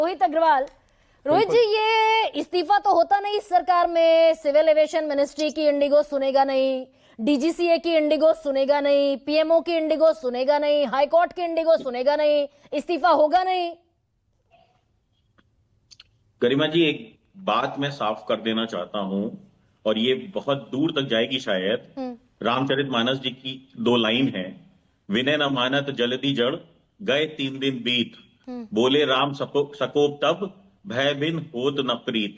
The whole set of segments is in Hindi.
रोहित अग्रवाल, रोहित जी, ये इस्तीफा तो होता नहीं इस सरकार में। सिविल एविएशन मिनिस्ट्री की इंडिगो सुनेगा नहीं, डीजीसीए की इंडिगो सुनेगा नहीं, पीएमओ की इंडिगो सुनेगा नहीं, हाईकोर्ट की इंडिगो सुनेगा नहीं, इस्तीफा होगा नहीं। गरिमा जी, एक बात मैं साफ कर देना चाहता हूं और ये बहुत दूर तक जाएगी शायद। रामचरितमानस जी की 2 लाइन है, विनय न मानत जलधि जड़, गए 3 दिन बीत, बोले राम सकोप तब, भय बिन होत न प्रीत।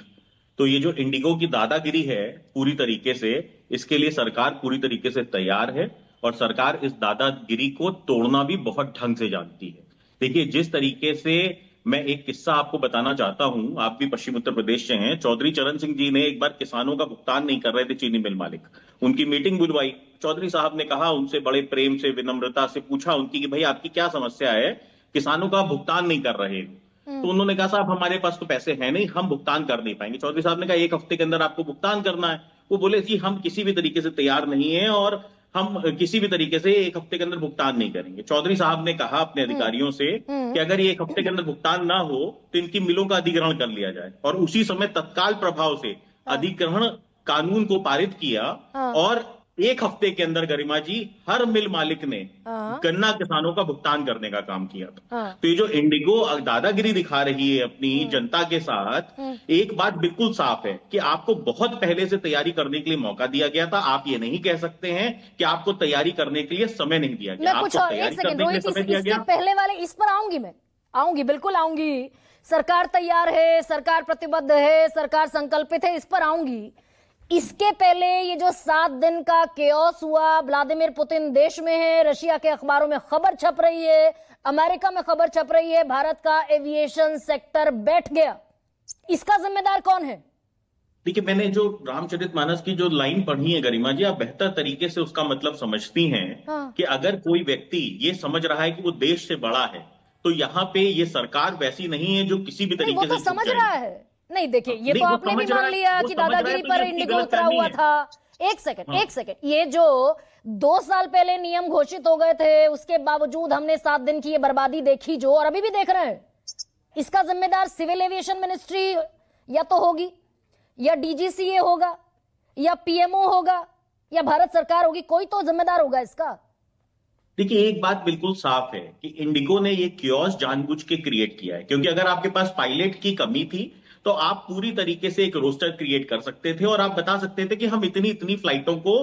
तो ये जो इंडिगो की दादागिरी है पूरी तरीके से, इसके लिए सरकार पूरी तरीके से तैयार है और सरकार इस दादागिरी को तोड़ना भी बहुत ढंग से जानती है। देखिए, जिस तरीके से, मैं एक किस्सा आपको बताना चाहता हूं, आप भी पश्चिम उत्तर प्रदेश से हैं। चौधरी चरण सिंह जी ने एक बार किसानों का भुगतान नहीं कर रहे थे चीनी मिल मालिक, उनकी मीटिंग बुलवाई। चौधरी साहब ने कहा, उनसे बड़े प्रेम से विनम्रता से पूछा उनकी कि भाई आपकी क्या समस्या है, किसानों का भुगतान नहीं कर रहे हो। तो उन्होंने कहा, साहब हमारे पास तो पैसे हैं नहीं, हम भुगतान कर नहीं पाएंगे। चौधरी साहब ने कहा, 1 हफ्ते के अंदर आपको भुगतान करना है। वो बोले, जी हम किसी भी तरीके से तैयार नहीं है और हम किसी भी तरीके से 1 हफ्ते के अंदर भुगतान नहीं करेंगे। चौधरी साहब ने कहा अपने अधिकारियों से कि अगर ये 1 हफ्ते के अंदर भुगतान ना हो तो इनकी मिलों का अधिग्रहण कर लिया जाए। और उसी समय तत्काल प्रभाव से अधिग्रहण कानून को पारित किया और 1 हफ्ते के अंदर गरिमा जी हर मिल मालिक ने गन्ना किसानों का भुगतान करने का काम किया था। तो ये जो इंडिगो दादागिरी दिखा रही है अपनी जनता के साथ, एक बात बिल्कुल साफ है कि आपको बहुत पहले से तैयारी करने के लिए मौका दिया गया था। आप ये नहीं कह सकते हैं कि आपको तैयारी करने के लिए समय नहीं दिया गया। आपको तैयारी करने के लिए समय दिया गया। पहले वाले इस पर आऊंगी, बिल्कुल आऊंगी। सरकार तैयार है, सरकार प्रतिबद्ध है, सरकार संकल्पित है, इस पर आऊंगी। इसके पहले ये जो 7 दिन का केओस हुआ, व्लादिमीर पुतिन देश में है, रशिया के अखबारों में खबर छप रही है, अमेरिका में खबर छप रही है, भारत का एविएशन सेक्टर बैठ गया, इसका जिम्मेदार कौन है? देखिए, मैंने जो रामचरितमानस की जो लाइन पढ़ी है गरिमा जी, आप बेहतर तरीके से उसका मतलब समझती हैं। कि अगर कोई व्यक्ति ये समझ रहा है कि वो देश से बड़ा है, तो यहाँ पे ये सरकार वैसी नहीं है जो किसी भी तरीके से समझ रहा है। नहीं, देखिए, ये तो आपने भी मान लिया कि दादागिरी पर इंडिगो उतरा हुआ था। एक सेकंड, ये जो 2 साल पहले नियम घोषित हो गए थे, उसके बावजूद हमने 7 दिन की ये बर्बादी देखी जो, और अभी भी देख रहे हैं, इसका जिम्मेदार सिविल एविएशन मिनिस्ट्री या तो होगी, या डीजीसीए होगा, या पीएमओ होगा, या भारत सरकार होगी। कोई तो जिम्मेदार होगा इसका। देखिए, एक बात बिल्कुल साफ है कि इंडिगो ने ये कियोस्क जानबूझ के क्रिएट किया है, क्योंकि अगर आपके पास पायलट की कमी थी तो आप पूरी तरीके से एक रोस्टर क्रिएट कर सकते थे और आप बता सकते थे कि हम इतनी फ्लाइटों को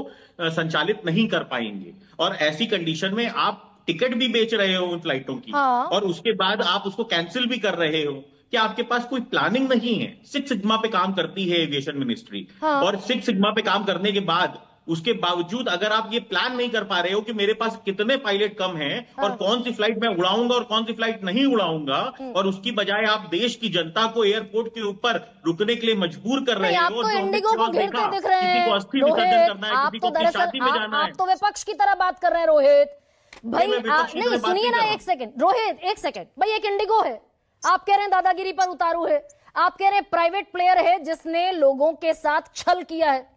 संचालित नहीं कर पाएंगे। और ऐसी कंडीशन में आप टिकट भी बेच रहे हो उन फ्लाइटों की, और उसके बाद आप उसको कैंसिल भी कर रहे हो कि आपके पास कोई प्लानिंग नहीं है। 6 सिग्मा पे काम करती है एविएशन मिनिस्ट्री, और 6 सिग्मा पे काम करने के बाद, उसके बावजूद अगर आप ये प्लान नहीं कर पा रहे हो कि मेरे पास कितने पायलट कम हैं और कौन सी फ्लाइट मैं उड़ाऊंगा और कौन सी फ्लाइट नहीं उड़ाऊंगा, और उसकी बजाय आप देश की जनता को एयरपोर्ट के ऊपर रुकने के लिए मजबूर कर रहे हो। आप तो इंडिगो को घेरते दिख रहे हैं रोहित, आप तो दरअसल आप तो विपक्ष की तरह बात कर रहे हैं रोहित भाई। नहीं, सुनिए ना, 1 सेकंड रोहित, 1 सेकंड भाई। एक इंडिगो है, आप कह रहे हैं दादागिरी पर उतारू है, आप कह रहे हैं प्राइवेट प्लेयर है जिसने लोगों के साथ छल किया है,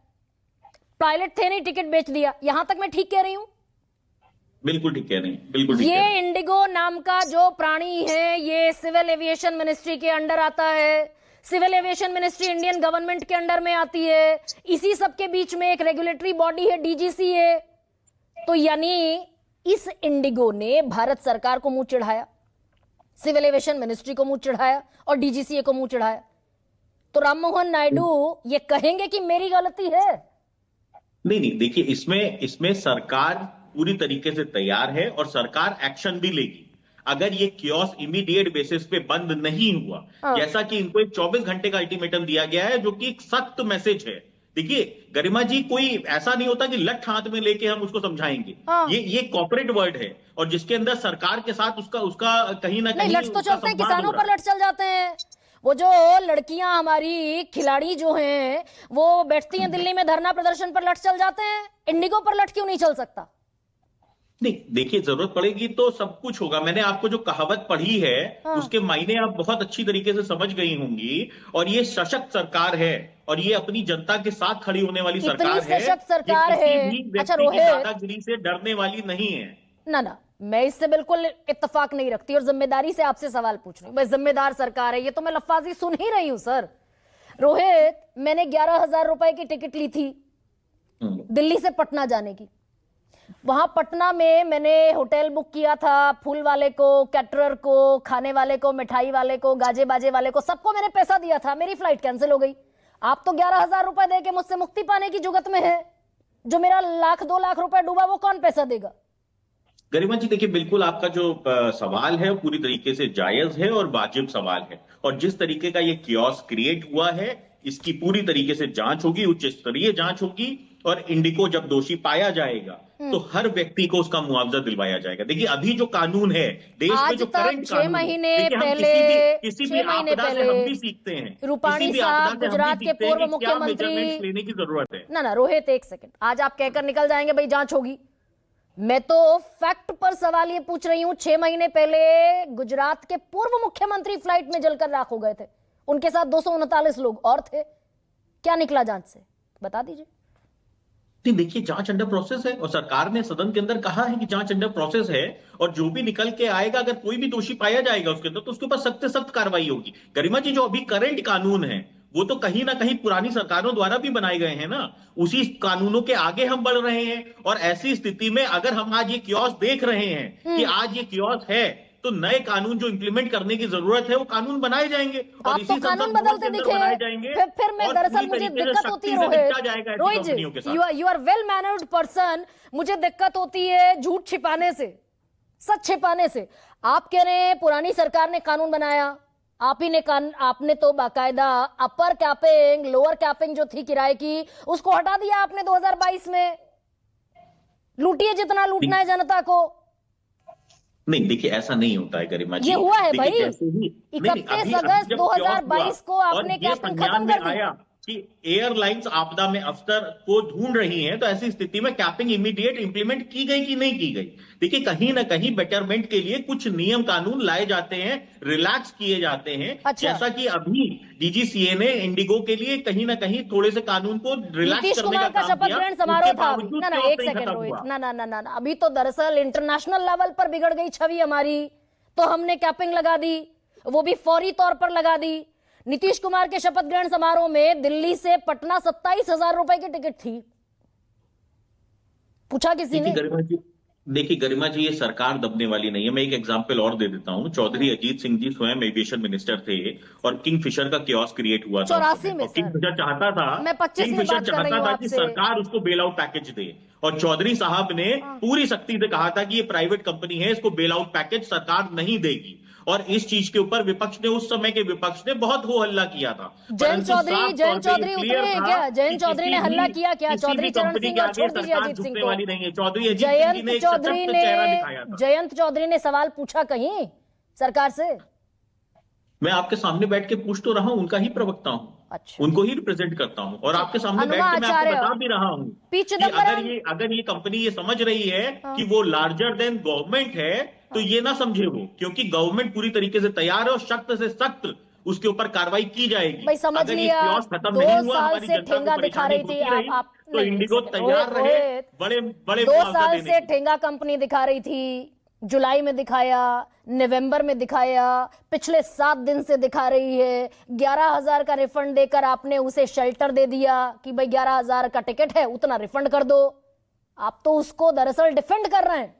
पायलट थे नहीं, टिकट बेच दिया। यहां तक मैं ठीक कह रही हूं? बिल्कुल ठीक कह रही हैं, बिल्कुल ठीक। ये इंडिगो नाम का जो प्राणी है, ये सिविल एविएशन मिनिस्ट्री के अंडर आता है। Civil aviation ministry Indian government के अंडर में आती है। इसी सब के बीच में एक रेगुलेटरी बॉडी है, डीजीसीए। तो यानी इस इंडिगो ने भारत सरकार को मुंह चिढ़ाया, सिविल एविएशन मिनिस्ट्री को मुंह चिढ़ाया और डीजीसीए को मुंह चिढ़ाया। तो राम मोहन नायडू ये कहेंगे कि मेरी गलती है? नहीं, देखिए, इसमें सरकार पूरी तरीके से तैयार है और सरकार एक्शन भी लेगी। अगर ये कियोस्क इमीडिएट बेसिस पे बंद नहीं हुआ, जैसा कि इनको एक 24 घंटे का अल्टीमेटम दिया गया है, जो कि एक सख्त मैसेज है। देखिए गरिमा जी, कोई ऐसा नहीं होता कि लठ हाथ में लेके हम उसको समझाएंगे। ये कॉर्पोरेट वर्ड है और जिसके अंदर सरकार के साथ उसका कहीं ना कहीं लठ तो चलते हैं, किसानों पर लठ चल जाते हैं। वो जो लड़कियां हमारी खिलाड़ी जो हैं, वो बैठती हैं दिल्ली में धरना प्रदर्शन पर, लठ चल जाते हैं। इंडिगो पर लठ क्यों नहीं चल सकता? नहीं, देखिए, जरूरत पड़ेगी तो सब कुछ होगा। मैंने आपको जो कहावत पढ़ी है, उसके मायने आप बहुत अच्छी तरीके से समझ गई होंगी। और ये सशक्त सरकार है और ये अपनी जनता के साथ खड़ी होने वाली सरकार है। सशक्त सरकार है। अच्छा रोहित, दादागिरी से डरने वाली नहीं है। ना मैं इससे बिल्कुल इत्तेफाक नहीं रखती और जिम्मेदारी से आपसे सवाल पूछ रही हूँ। भाई जिम्मेदार सरकार है, ये तो मैं लफ्फाजी सुन ही रही हूं सर। रोहित, मैंने 11,000 रुपए की टिकट ली थी दिल्ली से पटना जाने की। वहां पटना में मैंने होटल बुक किया था, फूल वाले को, कैटरर को, खाने वाले को, मिठाई वाले को, गाजे बाजे वाले को, सबको मैंने पैसा दिया था। मेरी फ्लाइट कैंसिल हो गई। आप तो 11,000 रुपए दे के मुझसे मुक्ति पाने की जुगत में है। जो मेरा 1,00,000 2 लाख रुपए डूबा वो कौन पैसा देगा? गरिमा जी देखिए, बिल्कुल आपका जो सवाल है वो पूरी तरीके से जायज है और वाजिब सवाल है। और जिस तरीके का ये कियोस्क क्रिएट हुआ है, इसकी पूरी तरीके से जांच होगी, उच्च स्तरीय जांच होगी। और इंडिको जब दोषी पाया जाएगा तो हर व्यक्ति को उसका मुआवजा दिलवाया जाएगा। देखिए, अभी जो कानून है देश में, जो करंट 6 महीने पहले, किसी भी आपदा से हम भी सीखते हैं। रूपाणी साहब, गुजरात के पूर्व मुख्यमंत्री, लेने की जरूरत है ना रोहित, एक सेकंड, आज आप कहकर निकल जाएंगे भाई जांच होगी। मैं तो फैक्ट पर सवाल ये पूछ रही हूं। 6 महीने पहले गुजरात के पूर्व मुख्यमंत्री फ्लाइट में जलकर राख हो गए थे, उनके साथ 239 लोग और थे। क्या निकला जांच से, बता दीजिए। नहीं, देखिए, जांच अंडर प्रोसेस है और सरकार ने सदन के अंदर कहा है कि जांच अंडर प्रोसेस है। और जो भी निकल के आएगा, अगर कोई भी दोषी पाया जाएगा उसके अंदर, तो उसके ऊपर सख्त से सख्त कार्रवाई होगी। गरिमा जी, जो अभी करंट कानून है वो तो कहीं ना कहीं पुरानी सरकारों द्वारा भी बनाए गए हैं ना। उसी कानूनों के आगे हम बढ़ रहे हैं। और ऐसी स्थिति में अगर हम आज ये कियोस्क देख रहे हैं कि आज ये कियोस्क है, तो नए कानून जो इंप्लीमेंट करने की जरूरत है वो कानून बनाए जाएंगे और इसी तो कानून बदलते दिखे बनाए जाएंगे। फिर मैं दरअसल मुझे दिक्कत होती है Rohit ji, you are well mannered person, मुझे दिक्कत होती है झूठ छिपाने से, सच छिपाने से। आप कह रहे हैं पुरानी सरकार ने कानून बनाया, आपने तो बाकायदा अपर कैपिंग, लोअर कैपिंग जो थी किराए की, उसको हटा दिया आपने 2022 में। लूटिए जितना लूटना है जनता को। नहीं, देखिए, ऐसा नहीं होता है गरिमा जी। ये हुआ है भाई, 31 अगस्त 2022 को आपने कैपिंग खत्म कर दी कि एयरलाइंस आपदा में अफसर को ढूंढ रही हैं, तो ऐसी स्थिति में कैपिंग इमीडिएट इंप्लीमेंट की गई कि नहीं की गई? देखिए, कहीं ना कहीं बेटरमेंट के लिए कुछ नियम कानून लाए जाते हैं, रिलैक्स किए जाते हैं। अच्छा। जैसा कि अभी डीजीसीए ने इंडिगो के लिए कहीं ना कहीं थोड़े से कानून को रिलैक्स करने का काम शपथ किया। ग्रहण समारोह था। ना एक नहीं सेकंड खत्म रोहित, हुआ। ना अभी तो दरअसल इंटरनेशनल लेवल पर बिगड़ गई छवि हमारी, तो हमने कैपिंग लगा दी, वो भी फौरी तौर पर लगा दी। नीतीश कुमार के शपथ ग्रहण समारोह में दिल्ली से पटना 27,000 रुपए की टिकट थी। पूछा किसी ने? देखिए गरिमा जी, ये सरकार दबने वाली नहीं है। मैं एक एग्जांपल और दे देता हूं। चौधरी अजीत सिंह जी स्वयं एविएशन मिनिस्टर थे और किंगफिशर का कियोस्क क्रिएट हुआ था 84 में। किंगफिशर चाहता था, मैं 25 में बात कर रही हूं कि सरकार उसको बेल आउट पैकेज दे। और चौधरी साहब ने पूरी सख्ती से कहा था कि ये प्राइवेट कंपनी है, इसको बेल आउट पैकेज सरकार नहीं देगी। और इस चीज के ऊपर विपक्ष ने, उस समय के विपक्ष ने बहुत हो हल्ला किया था। जयंत चौधरी उतरे हैं क्या? जयंत चौधरी ने हल्ला किया क्या? चौधरी चरण सिंह और छोड़ दीजिए अजीत सिंह को। जयंत चौधरी ने सवाल पूछा कहीं सरकार से? मैं आपके सामने बैठ के पूछ तो रहा हूं, उनका ही प्रवक्ता हूं। अच्छा। उनको ही रिप्रेजेंट करता हूं और आपके सामने बैठ के मैं आपको बता भी रहा हूं कि अगर ये कंपनी ये समझ रही है कि वो लार्जर देन गवर्नमेंट है, तो ये ना समझे वो, क्योंकि गवर्नमेंट पूरी तरीके से तैयार है और सख्त से सख्त उसके ऊपर कार्रवाई की जाएगी। भाई समझ लिया, 2 साल से ठेंगा दिखा रही थी आप तो इंडिगो तैयार रहे। बड़े 2 साल से ठेंगा कंपनी दिखा रही थी। जुलाई में दिखाया, नवंबर में दिखाया, पिछले 7 दिन से दिखा रही है। 11,000 का रिफंड देकर आपने उसे शेल्टर दे दिया कि भाई 11,000 का टिकट है, उतना रिफंड कर दो। आप तो उसको दरअसल डिफेंड कर रहे हैं।